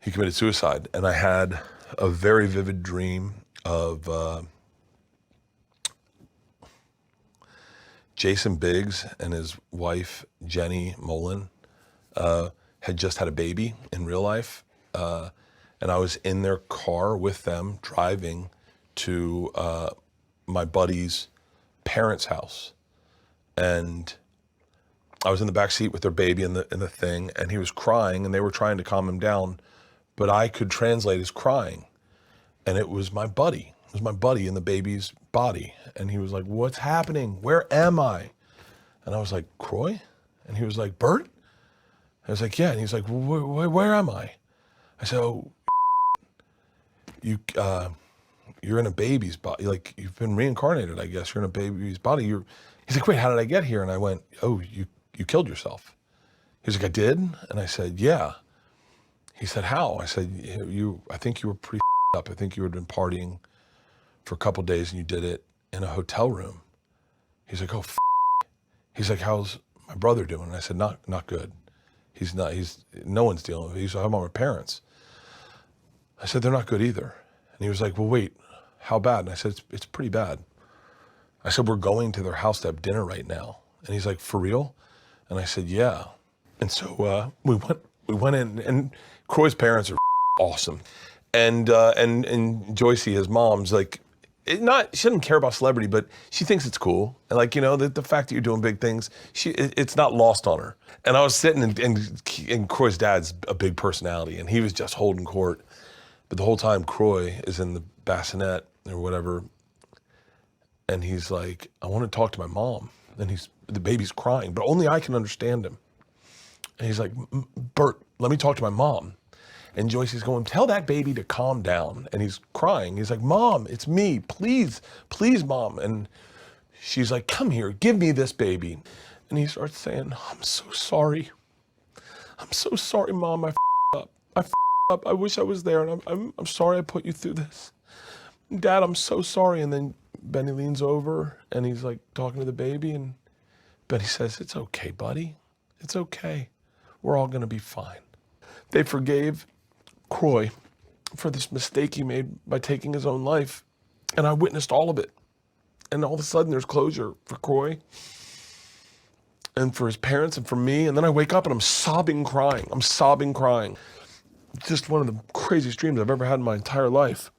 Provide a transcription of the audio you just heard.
he committed suicide. And I had a very vivid dream of Jason Biggs and his wife, Jenny Mullen, had just had a baby in real life. And I was in their car with them driving to my buddy's parents' house. And I was in the back seat with their baby in the thing, and he was crying, and they were trying to calm him down, but I could translate his crying. And it was my buddy. It was my buddy in the baby's body. And he was like, "What's happening? Where am I?" And I was like, "Croy?" And he was like, "Bert?" I was like, "Yeah." And he's like, where am I?" I said, "Oh, you're in a baby's body. Like, you've been reincarnated, I guess. You're in a baby's body. He's like, "Wait, how did I get here?" And I went, "Oh, you killed yourself." He was like, "I did?" And I said, "Yeah." He said, "How?" I said, I think you were pretty up. I think you had been partying for a couple days and you did it in a hotel room." He's like, "Oh, He's like, "How's my brother doing?" And I said, not good. No one's dealing with it. He's like, "How about my parents?" I said, "They're not good either." And he was like, "Well, wait, how bad?" And I said, it's pretty bad. I said, "We're going to their house to have dinner right now." And he's like, "For real?" And I said, "Yeah." And so we went in, and Croy's parents are awesome. And Joycey, his mom's like, she doesn't care about celebrity, but she thinks it's cool. And like, the fact that you're doing big things, it's not lost on her. And I was sitting, and Croy's dad's a big personality, and he was just holding court. But the whole time Croy is in the bassinet or whatever, and he's like, "I want to talk to my mom." And the baby's crying, but only I can understand him. And he's like, "Bert, let me talk to my mom." And Joycey's going, "Tell that baby to calm down." And he's crying. He's like, "Mom, it's me. Please, please, Mom." And she's like, "Come here, give me this baby." And he starts saying, "I'm so sorry. I'm so sorry, Mom. I f***ed up. I f***ed up. I wish I was there. And I'm sorry I put you through this. Dad, I'm so sorry." And then Benny leans over and he's like talking to the baby. And Benny says, "It's okay, buddy. It's okay. We're all going to be fine." They forgave Croy for this mistake he made by taking his own life. And I witnessed all of it. And all of a sudden there's closure for Croy and for his parents and for me. And then I wake up and I'm sobbing, crying. I'm sobbing, crying. Just one of the craziest dreams I've ever had in my entire life.